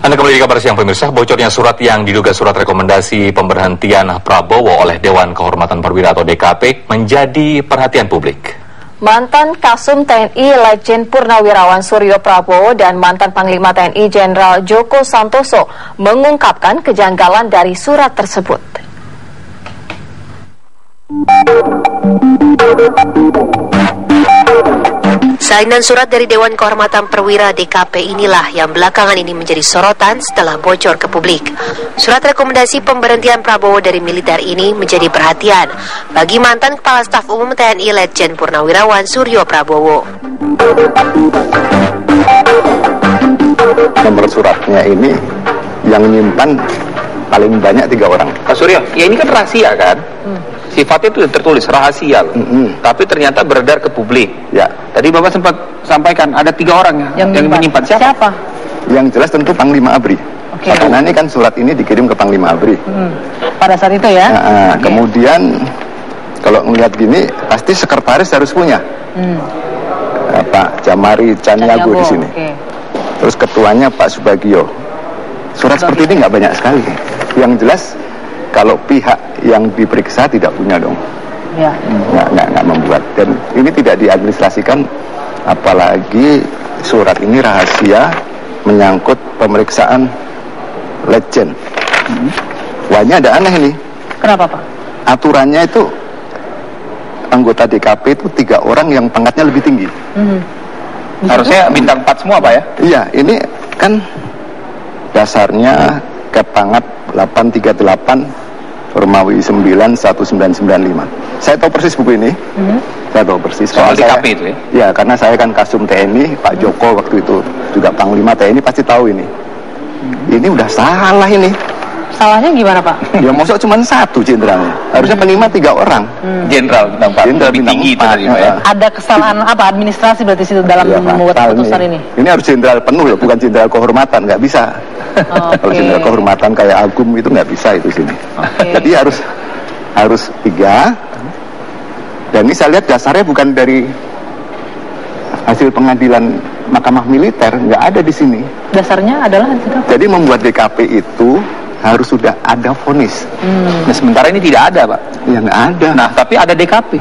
Anda kembali di Kabar Siang pemirsa. Bocornya surat yang diduga surat rekomendasi pemberhentian Prabowo oleh Dewan Kehormatan Perwira atau DKP menjadi perhatian publik. Mantan Kasum TNI Letjen Purnawirawan Suryo Prabowo dan mantan Panglima TNI Jenderal Joko Santoso mengungkapkan kejanggalan dari surat tersebut. Salinan surat dari Dewan Kehormatan Perwira DKP inilah yang belakangan ini menjadi sorotan setelah bocor ke publik. Surat rekomendasi pemberhentian Prabowo dari militer ini menjadi perhatian bagi mantan Kepala Staf Umum TNI Letjen Purnawirawan Suryo Prabowo. Nomor suratnya ini yang nyimpan paling banyak 3 orang. Pak Suryo, ya ini kan rahasia kan? Sifatnya itu tertulis rahasia, tapi ternyata beredar ke publik. Ya. Tadi Bapak sempat sampaikan ada 3 orang yang menyimpan. Siapa? Yang jelas tentu Panglima ABRI. Karena ini kan surat ini dikirim ke Panglima ABRI. Pada saat itu ya. Kemudian kalau melihat gini pasti sekretaris harus punya. Pak Jamari Caniago di sini. Terus ketuanya Pak Subagio. Surat seperti ini nggak banyak sekali. Yang jelas kalau pihak yang diperiksa tidak punya dong, nggak membuat, dan ini tidak diadministrasikan, apalagi surat ini rahasia menyangkut pemeriksaan Letjen. Wahnya ada aneh ini. Kenapa Pak? Aturannya itu anggota DKP itu 3 orang yang pangkatnya lebih tinggi. Harusnya bintang 4 semua Pak ya? Iya, ini kan dasarnya Kepangkat 838 Romawi 9 1995. Saya tahu persis buku ini. Saya tahu persis. Soal DKP itu ya? Ya, karena saya kan Kasum TNI, Pak Joko waktu itu juga Panglima TNI pasti tahu ini. Ini udah salah ini. Salahnya gimana Pak? Ya maksudnya cuma 1 jenderalnya. Harusnya penima 3 orang. Jenderal bintang 4. Jenderal lebih bintang tinggi 4, itu tadi Pak ya? Ada kesalahan apa administrasi berarti situ dalam membuat keputusan ini? Ini harus jenderal penuh ya, bukan jenderal kehormatan, nggak bisa. Kalau jenderal kehormatan kayak Agung itu nggak bisa itu sini. Jadi harus 3. Dan ini saya lihat dasarnya bukan dari hasil pengadilan Mahkamah Militer, nggak ada di sini. Dasarnya adalah hasil. Jadi membuat DKP itu harus sudah ada vonis. Nah sementara ini tidak ada Pak. Ya nggak ada. Nah tapi ada DKP.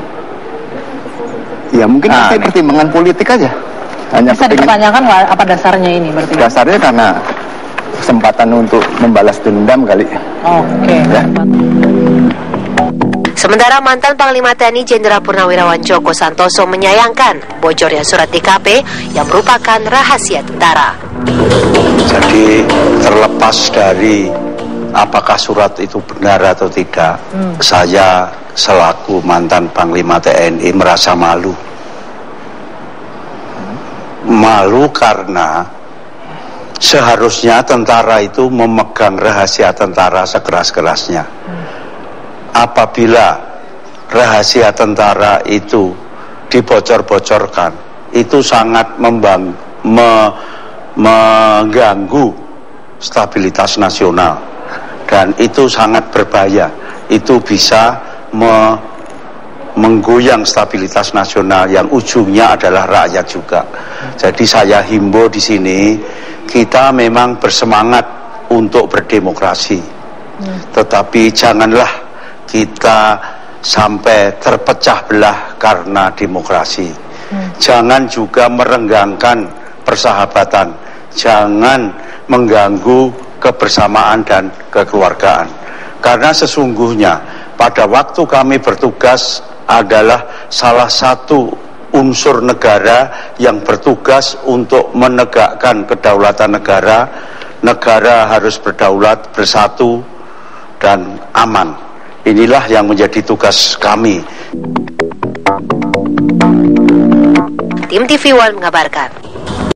Ya mungkin nanti pertimbangan politik aja. Hanya bisa dipertanyakan apa dasarnya ini berarti? Dasarnya karena kesempatan untuk membalas dendam kali. Ya. Sementara mantan Panglima TNI Jenderal Purnawirawan Joko Santoso menyayangkan bocornya surat DKP yang merupakan rahasia tentara. Jadi terlepas dari apakah surat itu benar atau tidak, saya selaku mantan Panglima TNI merasa malu. Malu karena seharusnya tentara itu memegang rahasia tentara sekeras-kerasnya. Apabila rahasia tentara itu dibocor-bocorkan, itu sangat mengganggu stabilitas nasional. Dan itu sangat berbahaya. Itu bisa menggoyang stabilitas nasional yang ujungnya adalah rakyat juga. Jadi saya himbau di sini, kita memang bersemangat untuk berdemokrasi. Tetapi janganlah kita sampai terpecah belah karena demokrasi. Jangan juga merenggangkan persahabatan. Jangan mengganggu kebersamaan dan kekeluargaan. Karena sesungguhnya pada waktu kami bertugas adalah salah satu unsur negara yang bertugas untuk menegakkan kedaulatan negara. Negara harus berdaulat, bersatu, dan aman. Inilah yang menjadi tugas kami. Tim TV One mengabarkan.